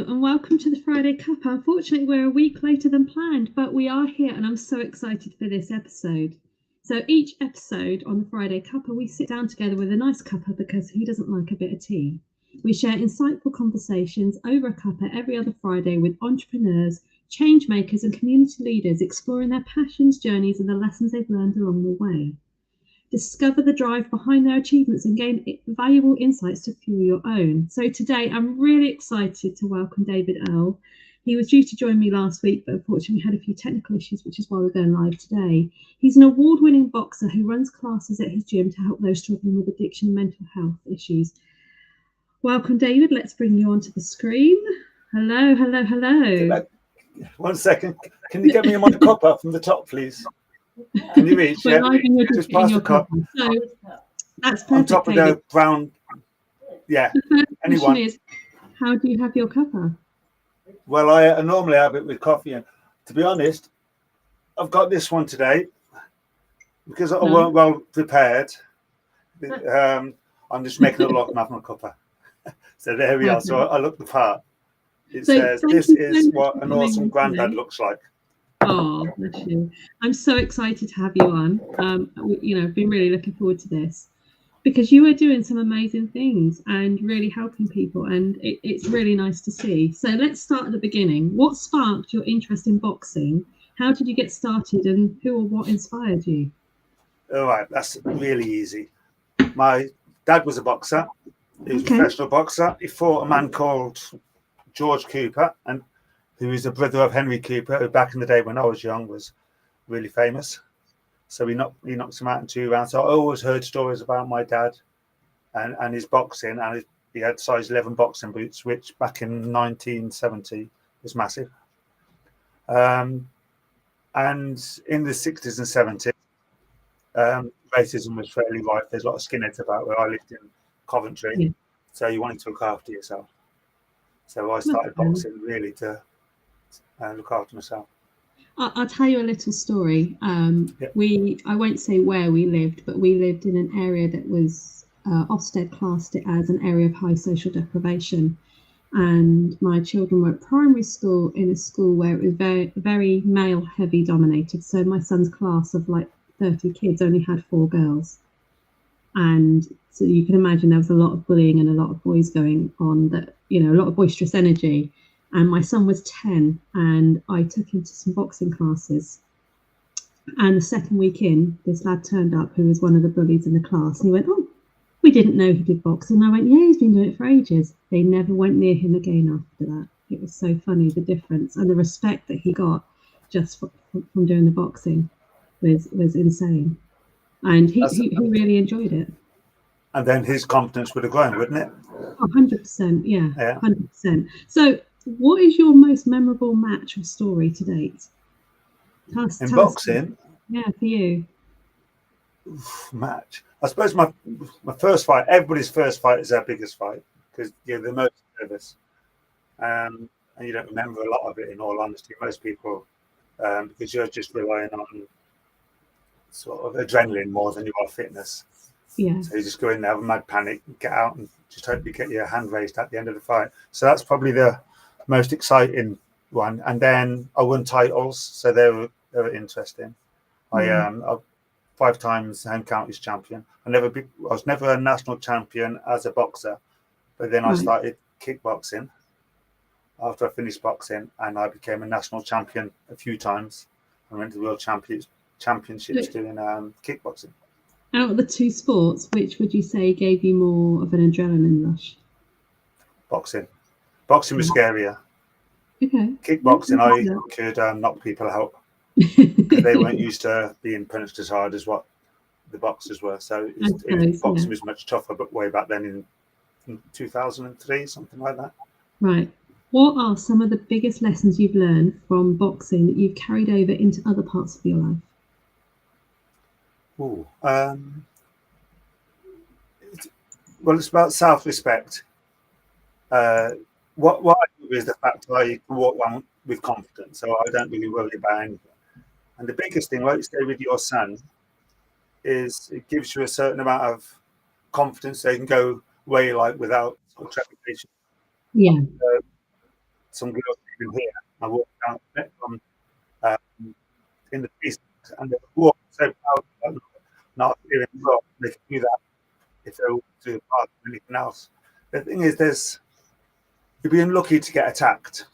and welcome to the Friday Cuppa. Unfortunately, we're a week later than planned, but we are here and I'm so excited for this episode. So each episode on the Friday Cuppa, we sit down together with a nice cuppa because who doesn't like a bit of tea? We share insightful conversations over a cuppa every other Friday with entrepreneurs, change makers and community leaders exploring their passions, journeys and the lessons they've learned along the way. Discover the drive behind their achievements and gain valuable insights to fuel your own. So today I'm really excited to welcome David Earle. He was due to join me last week, but unfortunately we had a few technical issues, which is why we're going live today. He's an award-winning boxer who runs classes at his gym to help those struggling with addiction and mental health issues. Welcome, David. Let's bring you onto the screen. Hello, hello, hello. 1 second. Can you get me my cup up from the top, please? Can you reach? Yeah, just past the cup. So that's perfect. On top of the brown. Yeah. The first Anyone? question is, how do you have your cuppa? Well, I normally have it with coffee, and to be honest, I've got this one today because I weren't well prepared. I'm just making it look like my cuppa. So there we are. So I look the part. It says, "This is what an awesome granddad looks like." Oh, bless you. I'm so excited to have you on. I've been really looking forward to this because you are doing some amazing things and really helping people, and it's really nice to see. So let's start at the beginning. What sparked your interest in boxing? How did you get started, and who or what inspired you? All right, that's really easy. My dad was a boxer. He was a professional boxer. He fought a man called George Cuppa, and who is the brother of Henry Cuppa, who back in the day when I was young was really famous. So he knocked him out in 2 rounds. So I always heard stories about my dad and his boxing, and he had size 11 boxing boots, which back in 1970 was massive. And in the 60s and 70s, racism was fairly rife. There's a lot of skinheads about where I lived in Coventry. Yeah. So you wanted to look after yourself. So I started boxing really to look after myself. I'll tell you a little story. I won't say where we lived, but we lived in an area that was Ofsted classed it as an area of high social deprivation. And my children were at primary school in a school where it was very, very male heavy dominated. So my son's class of like 30 kids only had 4 girls. And so you can imagine there was a lot of bullying and a lot of boys going on, that, a lot of boisterous energy. And my son was 10 and I took him to some boxing classes. And the second week in, this lad turned up who was one of the bullies in the class. And he went, "Oh, we didn't know he did boxing." And I went, "Yeah, he's been doing it for ages." They never went near him again after that. It was so funny, the difference. And the respect that he got just from doing the boxing was insane. And he really enjoyed it. And then his confidence would have grown, wouldn't it? 100%, yeah. 100%. So what is your most memorable match or story to date? In boxing? Yeah, for you. Match. I suppose my first fight, everybody's first fight is their biggest fight because you're the most nervous. And you don't remember a lot of it, in all honesty. Most people, because you're just relying on sort of adrenaline more than you are fitness. Yeah. So you just go in there, have a mad panic, get out and just hope you get your hand raised at the end of the fight. So that's probably the most exciting one. And then I won titles, so they were interesting. I'm 5 times home counties champion. I was never a national champion as a boxer, but then I started kickboxing after I finished boxing, and I became a national champion a few times. I went to the world championships doing kickboxing. Out of the 2 sports, which would you say gave you more of an adrenaline rush? Boxing. Boxing was scarier. Okay. Kickboxing, I could knock people out because they weren't used to being punished as hard as what the boxers were. So boxing was much tougher, but way back then in 2003, something like that. Right. What are some of the biggest lessons you've learned from boxing that you've carried over into other parts of your life? Well, it's about self-respect. What I do is the fact that I can walk around with confidence, so I don't really worry about anything. And the biggest thing, like you say with your son, is it gives you a certain amount of confidence. They can go where you like without trepidation. Yeah. some girls in here. I walked down from in the east, and they were walking so proud of not fearing God. They could do that if they were to the park or anything else. The thing is, you'd be unlucky to get attacked,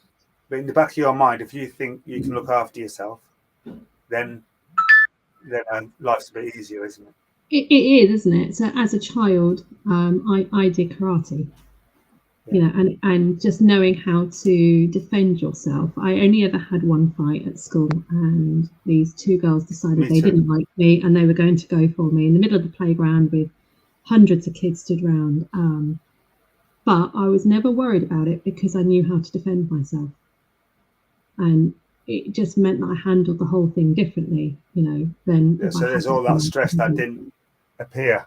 but in the back of your mind, if you think you can look after yourself, then life's a bit easier, isn't it? It is, isn't it? So as a child, I did karate, you know, and just knowing how to defend yourself. I only ever had one fight at school, and these two girls decided they didn't like me and they were going to go for me in the middle of the playground with hundreds of kids stood around. But I was never worried about it because I knew how to defend myself. And it just meant that I handled the whole thing differently, you know, than so there's all that stress that didn't appear.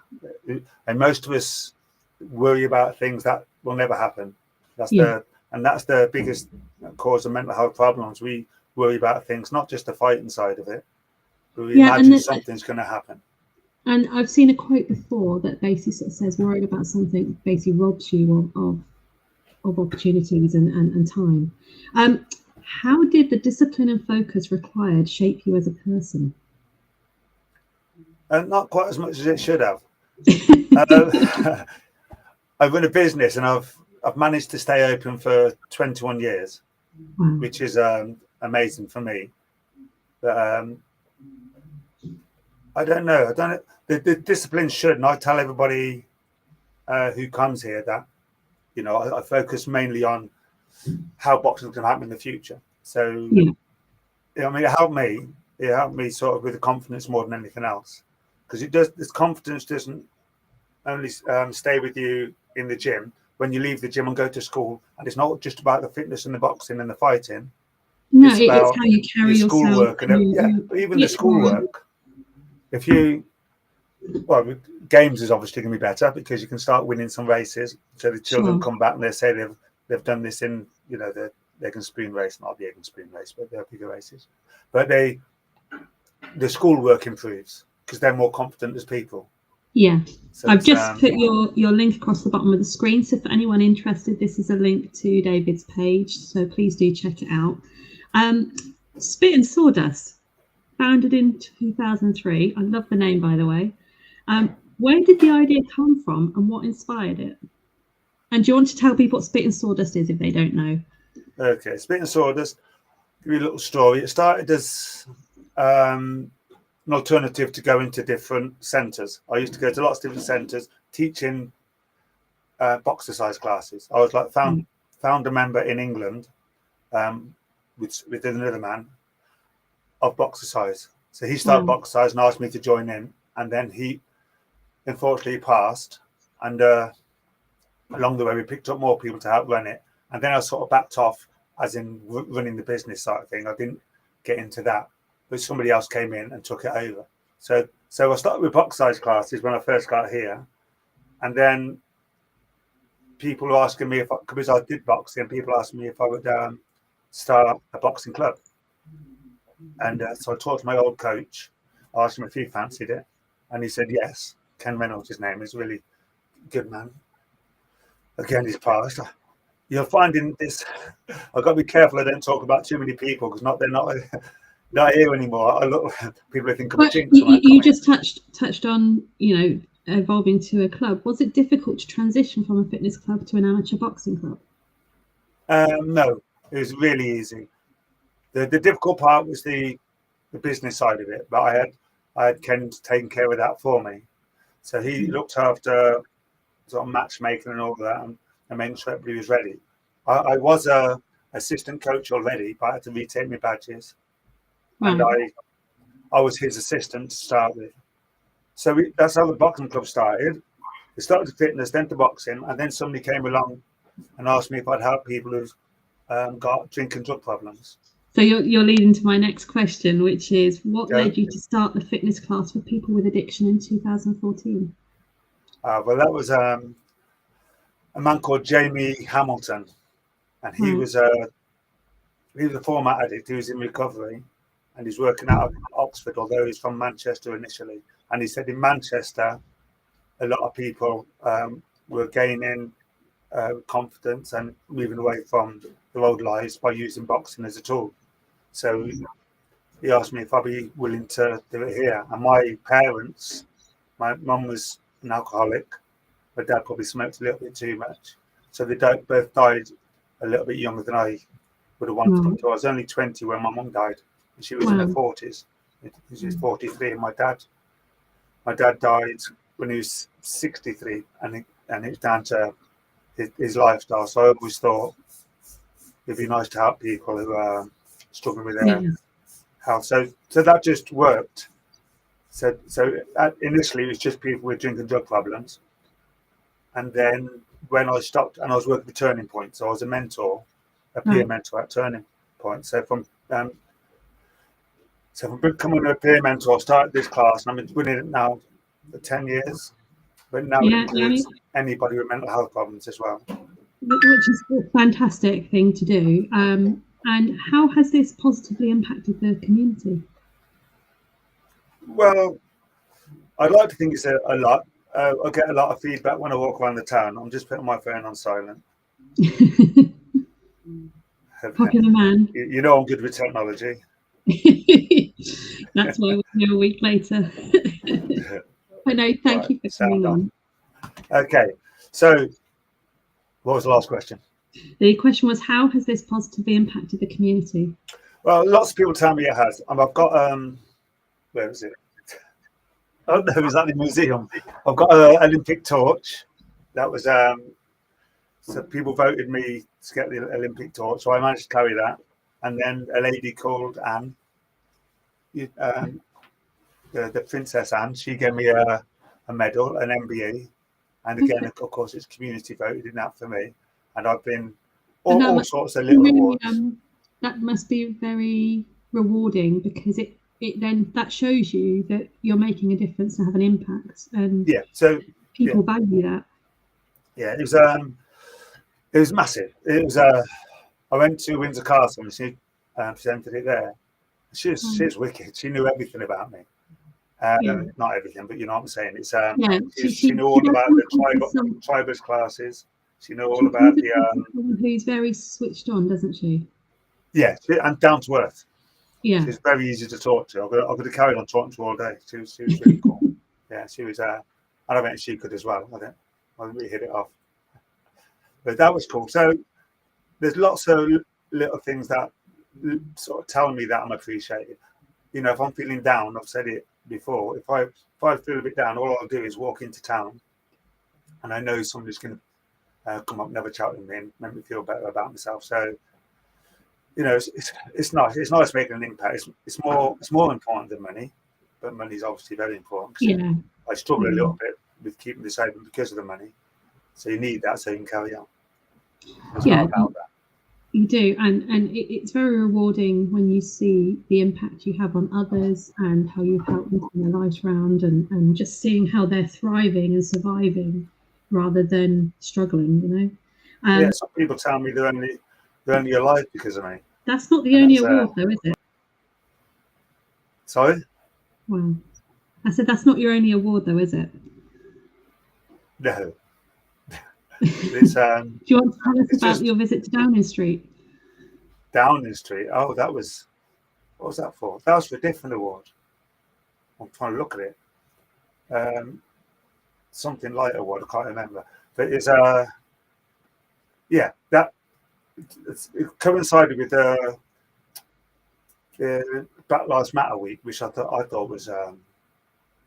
And most of us worry about things that will never happen. That's the biggest cause of mental health problems. We worry about things, not just the fighting side of it, but we imagine something's going to happen. And I've seen a quote before that basically sort of says worrying about something basically robs you of opportunities and time. How did the discipline and focus required shape you as a person? Not quite as much as it should have. I run a business and I've managed to stay open for 21 years, which is amazing for me. But I don't know. The discipline should, and I tell everybody who comes here that, you know, I focus mainly on how boxing can happen in the future. So, I mean, it helped me sort of with the confidence more than anything else, because this confidence doesn't only stay with you in the gym. When you leave the gym and go to school, and it's not just about the fitness and the boxing and the fighting. No, it's how you carry yourself. Schoolwork and even the schoolwork. Games is obviously going to be better because you can start winning some races. So the children come back and they say they've done this in, you know, the egg and spoon race, not the egg and spoon race, but they're bigger races. But the schoolwork improves because they're more confident as people. Yeah. So I've just put your link across the bottom of the screen. So for anyone interested, this is a link to David's page. So please do check it out. Spit Sawdust, founded in 2003. I love the name, by the way. Where did the idea come from and what inspired it? And do you want to tell people what Spit Sawdust is if they don't know? Okay, Spit Sawdust, give you a little story. It started as an alternative to going to different centres. I used to go to lots of different centres teaching boxercise classes. I was like founder member in England with another man of boxercise. So he started boxercise and asked me to join in, and then he unfortunately passed, and along the way we picked up more people to help run it, and then I sort of backed off as in running the business side of thing. I didn't get into that, but somebody else came in and took it over. So I started with boxercise classes when I first got here, and then people were asking me because I did boxing, people asked me if I would start a boxing club. And so I talked to my old coach, asked him if he fancied it, and he said yes. Ken Reynolds, his name, is a really good man. Again, he's passed. You're finding this. I've got to be careful I don't talk about too many people because they're not here anymore. People think I'm a jinx. You just touched on, you know, evolving to a club. Was it difficult to transition from a fitness club to an amateur boxing club? No, it was really easy. The difficult part was the business side of it, but I had Ken taking care of that for me. So he looked after sort of matchmaking and all that, and making sure everybody was ready. I was a assistant coach already, but I had to retake my badges, and I was his assistant to start with. So that's how the boxing club started. It started with fitness, then to boxing, and then somebody came along and asked me if I'd help people who've got drink and drug problems. So you're leading to my next question, which is what led you to start the fitness class for people with addiction in 2014? Well, that was a man called Jamie Hamilton, and he was a former addict. He was in recovery, and he's working out of Oxford, although he's from Manchester initially. And he said in Manchester, a lot of people were gaining confidence and moving away from their old lives by using boxing as a tool. So he asked me if I'd be willing to do it here. And my parents, my mum was an alcoholic, my dad probably smoked a little bit too much. So they both died a little bit younger than I would have wanted to. I was only 20 when my mum died. And she was in her 40s. She was 43, and my dad died when he was 63, and it's down to his lifestyle. So I always thought it'd be nice to help people who are struggling with their health. So that just worked. So initially it was just people with drink and drug problems, and then when I stopped, and I was working with Turning Point, so I was a mentor, a peer mentor at Turning Point. So from becoming a peer mentor, I started this class, and I've been doing it now for 10 years. But now it includes anybody with mental health problems as well. Which is a fantastic thing to do. And how has this positively impacted the community? Well, I'd like to think it's a lot. I get a lot of feedback when I walk around the town. I'm just putting my phone on silent. Popular man. You know I'm good with technology. That's why we're here a week later. But no, thank you for coming on. Okay, so what was the last question? The question was, how has this positively impacted the community? Well, lots of people tell me it has. And I've got, where is it? Oh no, is that the museum? I've got an Olympic torch. That was, so people voted me to get the Olympic torch, so I managed to carry that. And then a lady called Anne, the Princess Anne, she gave me a medal, an MBE. And again, of course, it's community voted in that for me. And I've been all sorts of little awards. That must be very rewarding, because it then that shows you that you're making a difference and have an impact. And so people value that. Yeah, it was massive. It was I went to Windsor Castle and she presented it there. She's wicked. She knew everything about me. Not everything, but you know what I'm saying. It's she knew all about the tribus classes. She knew all about the someone who's very switched on, doesn't she? Yeah, and down to earth. Yeah, she's very easy to talk to. I could have carried on talking to her all day. She was really cool. Yeah, she was. And I think she could as well. I think we hit it off. But that was cool. So there's lots of little things that sort of tell me that I'm appreciated. You know, if I'm feeling down, I've said it before. If I feel a bit down, all I'll do is walk into town, and I know somebody's going to come up and have a chat with me and make me feel better about myself. So, you know, it's nice. It's nice making an impact. It's more important than money, but money's obviously very important. Yeah, I struggle a little bit with keeping this open because of the money. So you need that so you can carry on. It's not about that. You do, and it's very rewarding when you see the impact you have on others and how you help them turn their lives around, and just seeing how they're thriving and surviving rather than struggling. You know. Some people tell me they're only alive because of me. That's not the only award, though, is it? Sorry? Wow. I said that's not your only award, though, is it? No. It's, do you want to tell us about your visit to Downing Street? Downing Street? Oh, what was that for? That was for a different award. I'm trying to look at it. Something like award, I can't remember. But it's that it coincided with the Black Lives Matter week, which I thought was a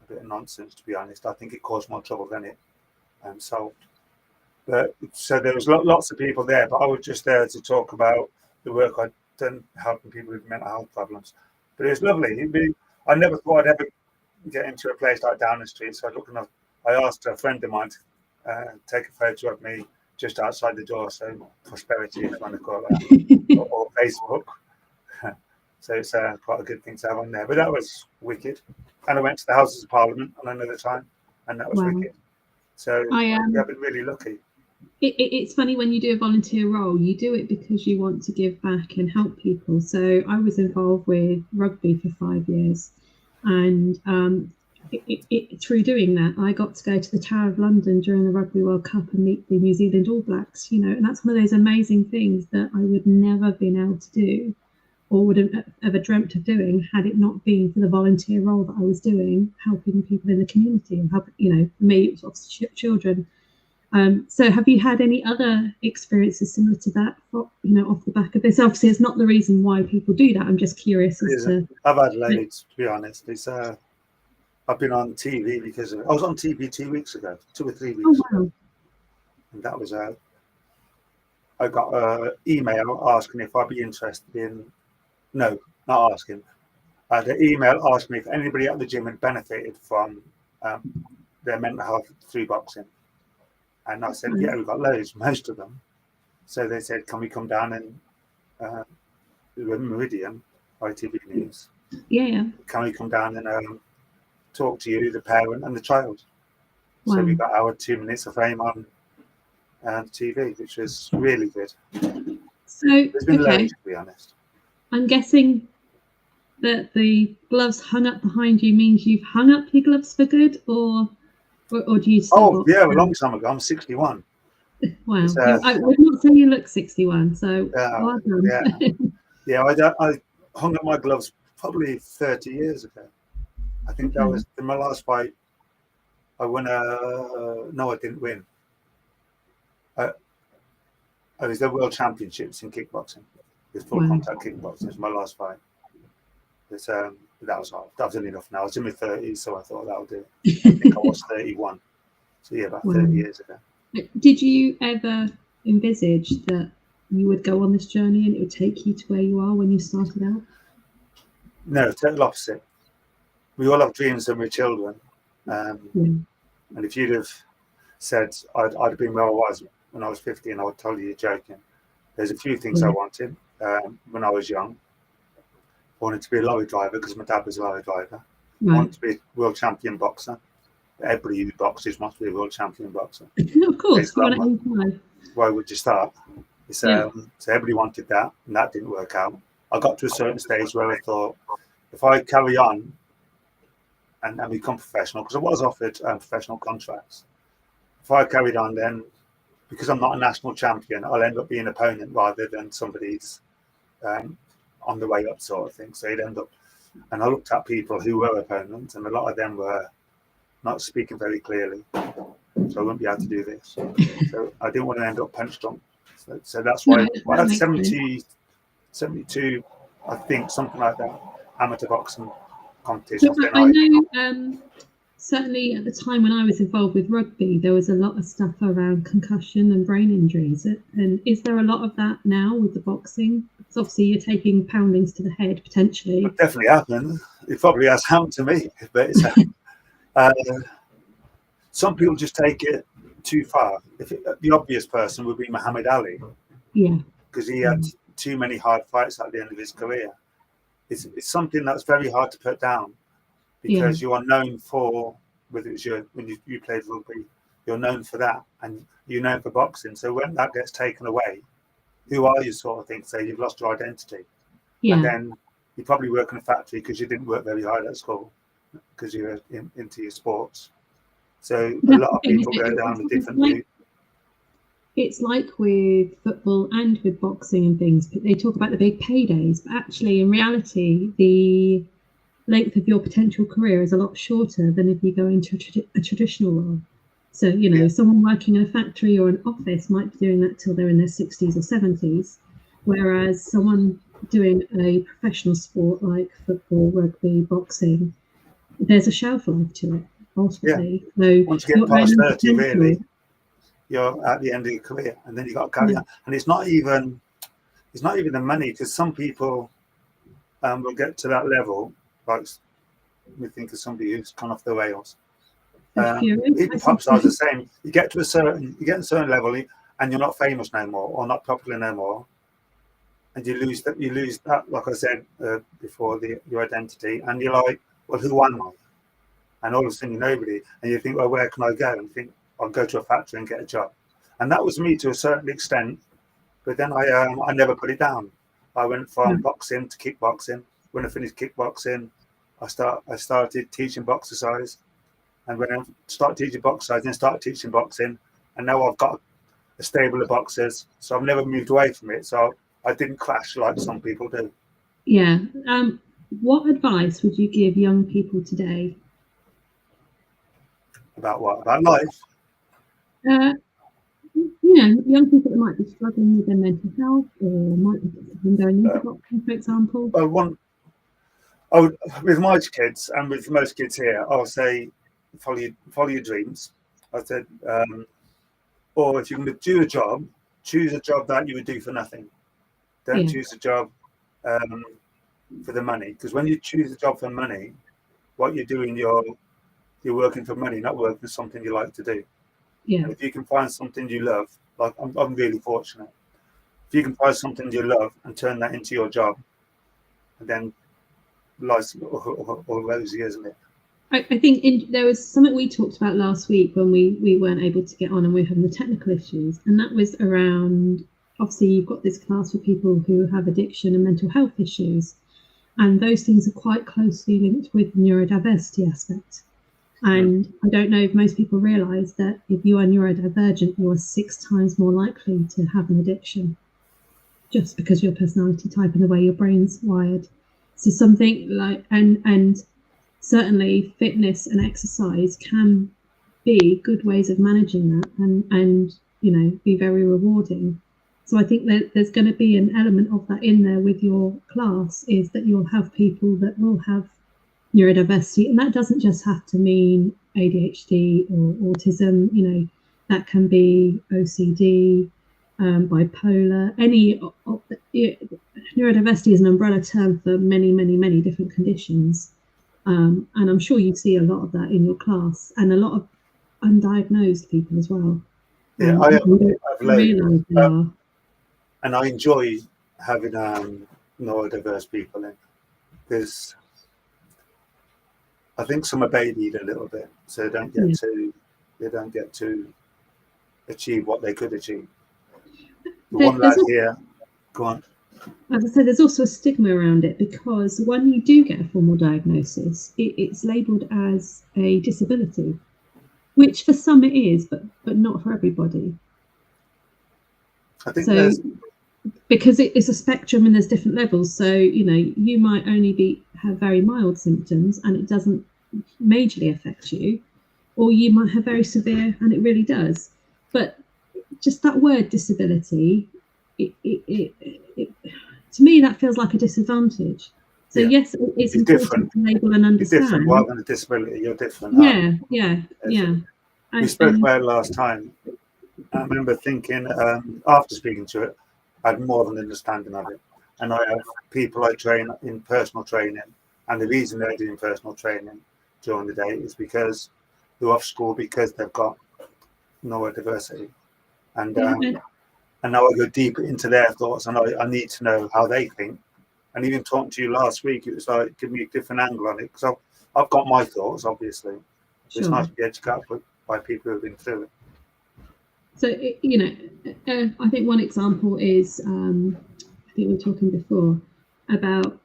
bit of nonsense, to be honest. I think it caused more trouble than it solved. But so there was lots of people there, but I was just there to talk about the work I'd done helping people with mental health problems. But it was lovely. I never thought I'd ever get into a place like Downing Street. So I asked a friend of mine to take a photo of me just outside the door. So prosperity, if you want to call it, or Facebook. So it's quite a good thing to have on there. But that was wicked. And I went to the Houses of Parliament on another time, and that was wicked. So I've been really lucky. It's funny when you do a volunteer role, you do it because you want to give back and help people. So I was involved with rugby for 5 years, and through doing that, I got to go to the Tower of London during the Rugby World Cup and meet the New Zealand All Blacks, and that's one of those amazing things that I would never have been able to do or would have ever dreamt of doing had it not been for the volunteer role that I was doing, helping people in the community and helping, for me, it was obviously children. So have you had any other experiences similar to that, off the back of this? Obviously, it's not the reason why people do that. I'm just curious as to... I've had loads, to be honest. I've been on TV because I was on TV 2 weeks ago, 2 or 3 weeks ago. And that was I got an email asking if I'd be interested in... No, not asking. I had an email asking if anybody at the gym had benefited from their mental health through boxing. And I said, yeah, we've got loads, most of them. So they said, can we come down and Meridian, ITV News? Yeah. Can we come down and talk to you, the parent and the child? Wow. So we got our 2 minutes of fame on TV, which was really good. So, there's been loads, to be honest. I'm guessing that the gloves hung up behind you means you've hung up your gloves for good, or do you still... yeah, a long time ago. I'm 61. Wow. I would not say you look 61, so well done. Yeah, I hung up my gloves probably 30 years ago. I think that was in my last fight. I won no, I didn't win. I was the World Championships in kickboxing. It's full contact kickboxing. It was my last fight. That was hard. That was enough now. I was in my 30s, so I thought that would do it. I think I was 31. So yeah, about 30 years ago. Did you ever envisage that you would go on this journey and it would take you to where you are when you started out? No, total opposite. We all have dreams when we're children. And if you'd have said I'd have been where I was when I was 15, I would tell you you're joking. There's a few things I wanted when I was young. I wanted to be a lorry driver because my dad was a lorry driver. I wanted to be a world champion boxer. Everybody who boxes wants to be a world champion boxer. Of course. Why would you start? So everybody wanted that, and that didn't work out. I got to a certain stage where I thought, if I carry on and become professional, because I was offered professional contracts. If I carried on, then because I'm not a national champion, I'll end up being an opponent rather than somebody's on the way up sort of thing. So you'd end up, and I looked at people who were opponents, and a lot of them were not speaking very clearly. So I wouldn't be able to do this. So I didn't want to end up punch drunk. So that's why I had 72, I think, something like that, amateur boxing competitions. So I know certainly at the time when I was involved with rugby, there was a lot of stuff around concussion and brain injuries. And is there a lot of that now with the boxing? Because obviously you're taking poundings to the head, potentially. It definitely happened. It probably has happened to me, but it's some people just take it too far. The obvious person would be Muhammad Ali. Yeah. Because he had too many hard fights at the end of his career. It's something that's very hard to put down. Because you are known for, whether it's when you played rugby, you're known for that, and you're known for boxing. So when that gets taken away, who are you, sort of thing? So you've lost your identity, and then you probably work in a factory because you didn't work very hard at school because you were into your sports. So a lot of people go down a different route. It's like with football and with boxing and things, but they talk about the big paydays, but actually in reality, the length of your potential career is a lot shorter than if you go into a traditional role. So, someone working in a factory or an office might be doing that till they're in their 60s or 70s, whereas someone doing a professional sport like football, rugby, boxing, there's a shelf life to it, ultimately. So once you get past 30, really, you're at the end of your career, and then you got to carry on. And it's not even the money, because some people will get to that level. Like, we think of somebody who's gone off the rails. Even pop stars are the same. You get a certain level, and you're not famous no more, or not popular no more, and you lose that. Like I said before, your identity, and you're like, well, who am I? And all of a sudden, you're nobody, and you think, well, where can I go? And you think, I'll go to a factory and get a job. And that was me to a certain extent, but then I never put it down. I went from boxing to kickboxing. When I finished kickboxing, I started teaching boxercise, and when I started teaching boxercise, then started teaching boxing, and now I've got a stable of boxers, so I've never moved away from it. So I didn't clash like some people do. Yeah. What advice would you give young people today? About what? About life? Young people that might be struggling with their mental health or might be going into boxing, for example. Well, with my kids and with most kids here, I'll say follow your dreams. I said, or if you're going to do a job, choose a job that you would do for nothing. Don't choose a job for the money, because when you choose a job for money, what you're doing, you're working for money, not working for something you like to do. Yeah. And if you can find something you love, like I'm really fortunate. If you can find something you love and turn that into your job, and then life's all rosy, isn't it? I think there was something we talked about last week when we weren't able to get on and we were having the technical issues, and that was around, obviously you've got this class for people who have addiction and mental health issues, and those things are quite closely linked with the neurodiversity aspect. And I don't know if most people realise that if you are neurodivergent, you are 6 times more likely to have an addiction, just because of your personality type and the way your brain's wired. So something like, and certainly fitness and exercise can be good ways of managing that and be very rewarding. So I think that there's going to be an element of that in there with your class, is that you'll have people that will have neurodiversity, and that doesn't just have to mean ADHD or autism. That can be OCD, bipolar, neurodiversity is an umbrella term for many different conditions, and I'm sure you see a lot of that in your class, and a lot of undiagnosed people as well. I've realised they are. And I enjoy having neurodiverse people in, because I think some are babied a little bit, so they don't get to achieve what they could achieve. One lad here, go on. As I said, there's also a stigma around it, because when you do get a formal diagnosis, it's labelled as a disability, which for some it is, but not for everybody. I think because it's a spectrum and there's different levels. So you might only have very mild symptoms and it doesn't majorly affect you, or you might have very severe and it really does. But just that word disability, it to me that feels like a disadvantage. So yes, it's important different. to label and understand. You're different. Rather than a disability, you're different. Yeah. We spoke about it last time. I remember thinking, after speaking to it, I had more of an understanding of it. And I have people I train in personal training, and the reason they're doing personal training during the day is because they're off school because they've got neurodiversity. And now I go deeper into their thoughts, and I need to know how they think. And even talking to you last week, it was like, give me a different angle on it, because I've got my thoughts, obviously. Sure. It's nice to be educated by people who've been through it. So, I think one example is, I think we were talking before about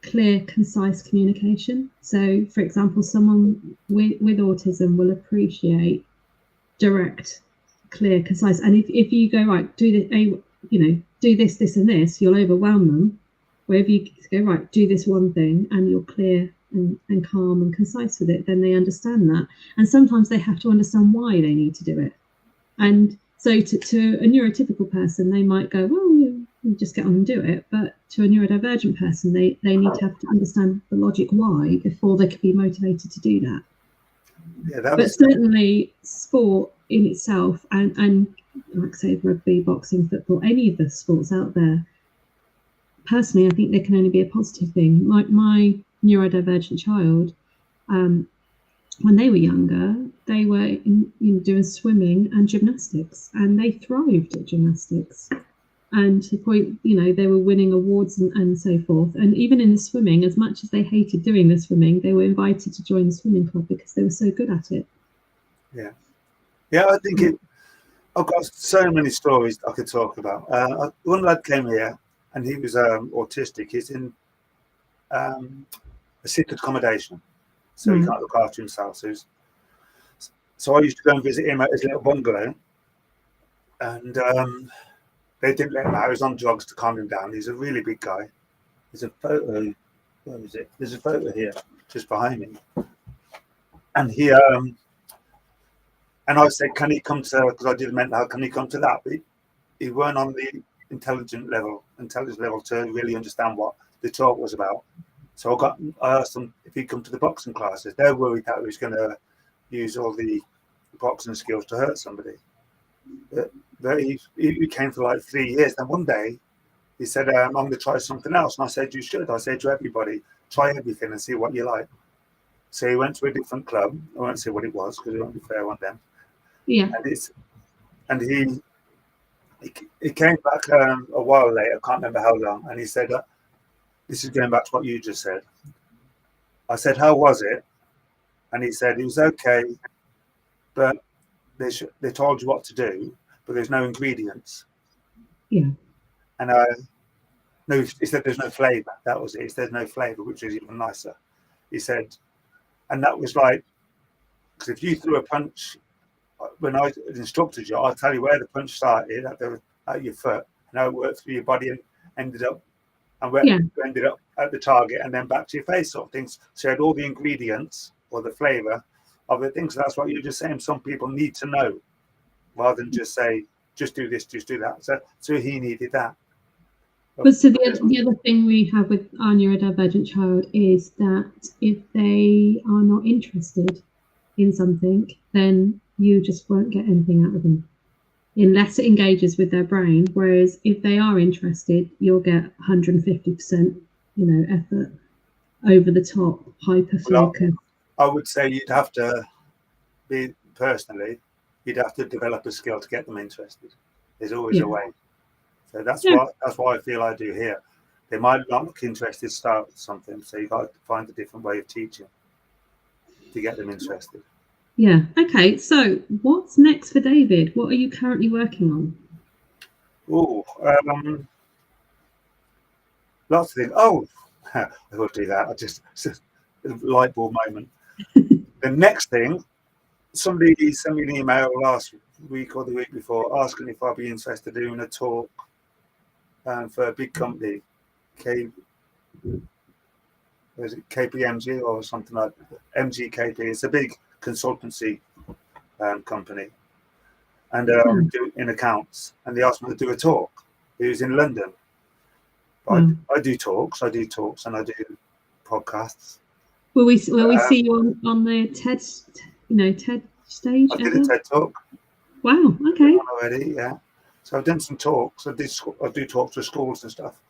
clear, concise communication. So, for example, someone with autism will appreciate direct, clear, concise. And if you go, right, do this, this, and this, you'll overwhelm them. Where if you go, right, do this one thing, and you're clear and calm and concise with it, then they understand that. And sometimes they have to understand why they need to do it. And so to a neurotypical person, they might go, well, you just get on and do it. But to a neurodivergent person, they need to have to understand the logic why before they could be motivated to do that. But certainly sport in itself, and like say rugby, boxing, football, any of the sports out there, personally, I think there can only be a positive thing. My neurodivergent child, when they were younger, they were doing swimming and gymnastics, and they thrived at gymnastics. And to the point, they were winning awards and so forth. And even in the swimming, as much as they hated doing the swimming, they were invited to join the swimming club because they were so good at it. Yeah, I think I've got so many stories I could talk about. One lad came here, and he was autistic. He's in sick accommodation, so he can't look after himself. So I used to go and visit him at his little bungalow, and they didn't let him out. He was on drugs to calm him down. He's a really big guy. There's a photo. Where is it? There's a photo here, just behind me. And he and I said, can he come to? Because I did mental health. Can he come to that? But he weren't on the intelligence level to really understand what the talk was about. So I asked him if he'd come to the boxing classes. They're worried that he was going to use all the boxing skills to hurt somebody. But he came for like 3 years. Then one day he said, I'm going to try something else. And I said, you should. I said to everybody, try everything and see what you like. So he went to a different club. I won't say what it was because it won't be fair on them. Yeah. And he came back a while later, I can't remember how long, and he said, this is going back to what you just said. I said, how was it? And he said, it was okay, but they told you what to do, but there's no ingredients. Yeah. And no, he said there's no flavour. That was it. He said there's no flavour, which is even nicer. He said, and that was like, because if you threw a punch, when I instructed you, I'll tell you where the punch started at your foot, and how it worked through your body and ended up at the target and then back to your face, sort of things. So you had all the ingredients or the flavour of the things. So that's what you're just saying. Some people need to know, rather than just say, just do this, just do that. So he needed that. But so the other thing we have with our neurodivergent child is that if they are not interested in something, then you just won't get anything out of them unless it engages with their brain. Whereas if they are interested, you'll get 150%, effort, over the top, hyper focus. I would say you'd have to you'd have to develop a skill to get them interested. There's always a way. So that's what I feel I do here. They might not look interested to start with something, so you've got to find a different way of teaching to get them interested. Yeah. Okay. So what's next for David? What are you currently working on? Oh, lots of things. Oh, I will do that. It's a light bulb moment. The next thing, somebody sent me an email last week or the week before asking if I'd be interested in doing a talk for a big company, KPMG or something like that. MGKP. It's a big consultancy company, and in accounts. And they asked me to do a talk. It was in London. I do talks, and I do podcasts. Will we see you on the TED, TED stage? I did a TED talk. Wow. Okay. Already, yeah. So I've done some talks. I do talks to schools and stuff.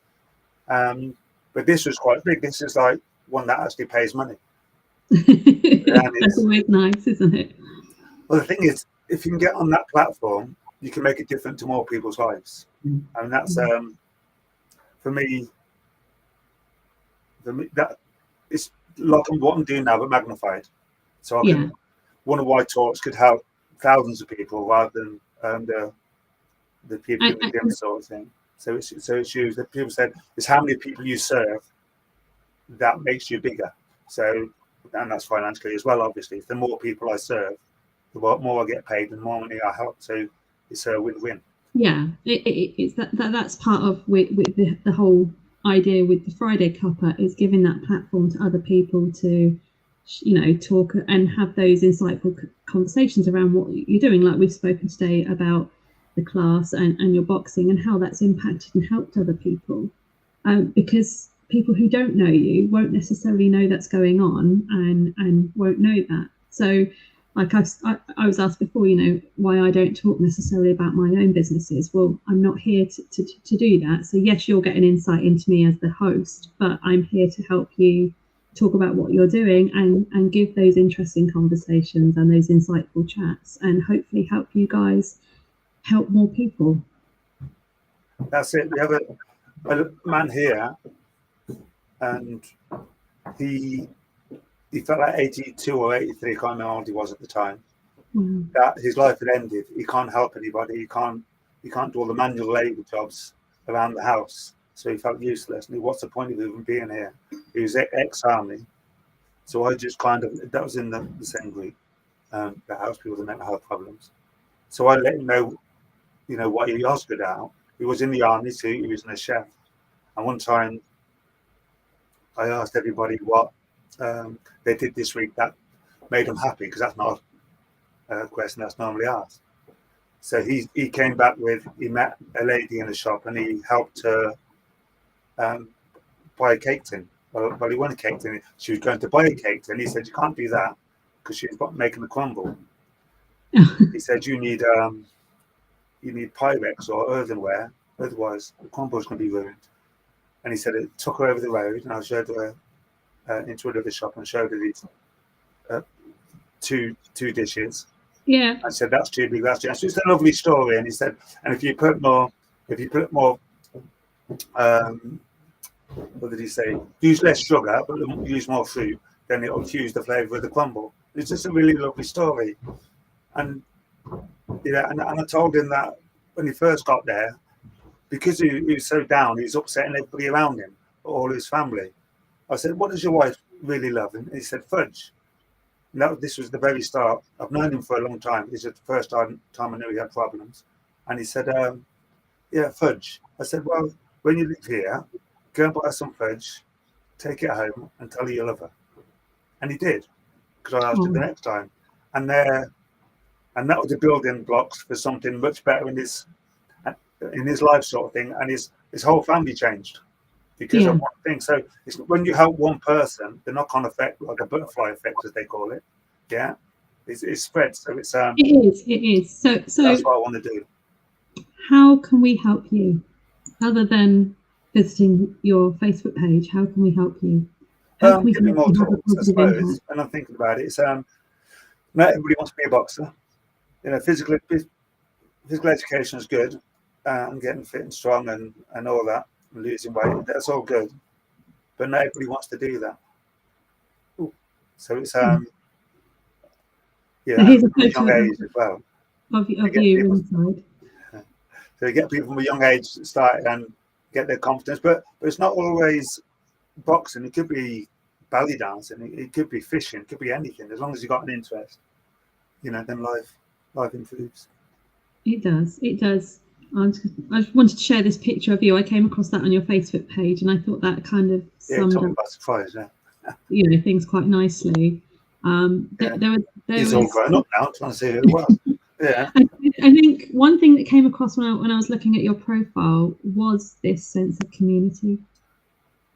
But this was quite big. This is like one that actually pays money. That's always nice, isn't it? Well, the thing is, if you can get on that platform, you can make a difference to more people's lives. And that's for me, that it's like what I'm doing now, but magnified. So one of my talks could help thousands of people rather than the people in the gym sort of thing. So it's used that people said it's how many people you serve that makes you bigger. So, and that's financially as well, obviously. The more people I serve, the more I get paid, and the more money I help. So it's a win-win. Yeah, it's that's part of with the whole idea with the Friday Cuppa is giving that platform to other people to, talk and have those insightful conversations around what you're doing. Like we've spoken today about the class and your boxing and how that's impacted and helped other people, because people who don't know you won't necessarily know that's going on and won't know that. So like I was asked before, why I don't talk necessarily about my own businesses. Well, I'm not here to do that. So yes, you'll get an insight into me as the host, but I'm here to help you talk about what you're doing and give those interesting conversations and those insightful chats and hopefully help you guys help more people. That's it. We have a man here, and he felt like 82 or 83, I can't remember how old he was at the time. That his life had ended. He can't help anybody. He can't do all the manual labour jobs around the house. So he felt useless. And what's the point of even being here? He was ex-army, So I just kind of, that was in the same group that helps people with mental health problems. So I let him know, you know, what he was good at. He was in the army too. He was a chef. And one time I asked everybody what they did this week that made them happy, because that's not a question that's normally asked. So he came back with, he met a lady in a shop and he helped her buy a cake tin. Well, he wanted a cake tin. She was going to buy a cake tin. He said, you can't do that because she was making the crumble. He said, you need Pyrex or earthenware, otherwise the crumble is going to be ruined. And he said it took her over the road, and I showed her into another shop and showed her these two dishes. Yeah. I said, that's too big, that's too. So it's a lovely story. And he said, and if you put more, what did he say? Use less sugar, but use more fruit, then it'll fuse the flavour of the crumble. It's just a really lovely story. And yeah, and I told him that when he first got there, because he was so down, he was upsetting everybody around him, all his family. I said, what does your wife really love? And he said, fudge. No, this was the very start. I've known him for a long time. This is the first time I knew he had problems. And he said, yeah, fudge. I said, well, when you live here, go and buy some fudge, take it home and tell her you love her. And he did, because I asked him the next time. And that was the building blocks for something much better in his life, sort of thing. And his whole family changed because of one thing. So it's, when you help one person, the knock-on effect, like a butterfly effect, as they call it, yeah, it spreads. So it's it is. So that's what I want to do. How can we help you, other than visiting your Facebook page? How can we help you? How can we give me more talks, I suppose. Impact? And I'm thinking about it. It's not everybody wants to be a boxer. You know, physical education is good, and getting fit and strong and all that, and losing weight, that's all good. But not everybody wants to do that. Ooh. So it's So yeah, here's a from a young photo age as well. of you inside. So you get people from a young age start and get their confidence, but it's not always boxing. It could be belly dancing, it could be fishing, it could be anything. As long as you've got an interest, you know, then life improves. It does. I just wanted to share this picture of you. I came across that on your Facebook page, and I thought that kind of summed up, by surprise, you know, things quite nicely. He's all grown up now, trying to see who it was. Yeah. I think one thing that came across when I was looking at your profile was this sense of community,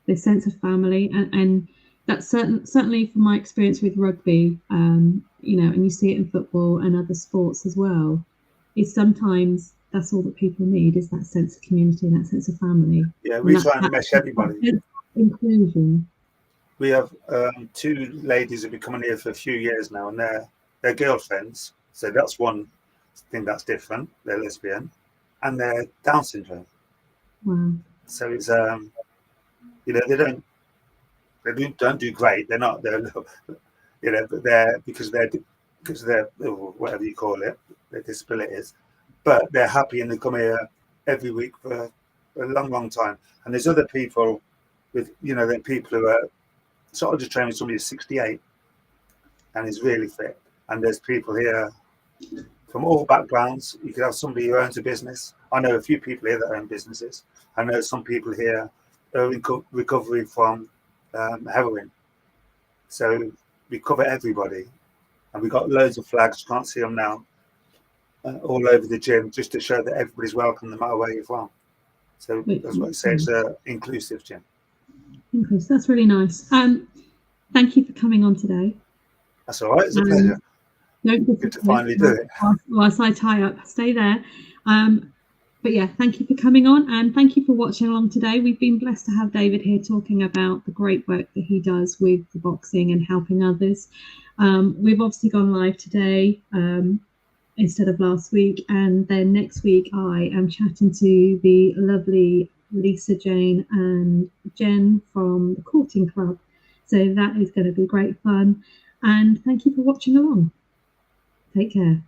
this sense of family, and that's certainly from my experience with rugby, you know, and you see it in football and other sports as well, is sometimes that's all that people need, is that sense of community and that sense of family. Yeah, we try and mesh everybody. Inclusion. We have two ladies who've been coming here for a few years now, and they're girlfriends. So that's one thing that's different. They're lesbian, and they're Down syndrome. Wow. So it's you know, they don't do great. They're you know, but they're because they're whatever you call it, their disabilities. But they're happy and they come here every week for a long time. And there's other people with, you know, there are people who are sort of just training somebody who's 68 and is really fit. And there's people here from all backgrounds. You could have somebody who owns a business. I know a few people here that own businesses. I know some people here are in recovery from heroin. So we cover everybody. And we've got loads of flags, you can't see them now, all over the gym, just to show that everybody's welcome no matter where you're from. So that's what I say, it's an inclusive gym. Inclusive, that's really nice. Thank you for coming on today. That's all right, it's a pleasure. Good to finally do it. Whilst I tie up, stay there. But yeah, thank you for coming on, and thank you for watching along today. We've been blessed to have David here talking about the great work that he does with the boxing and helping others. We've obviously gone live today instead of last week, and then next week I am chatting to the lovely Lisa, Jane and Jen from the Courting Club. So that is going to be great fun, and thank you for watching along. Take care.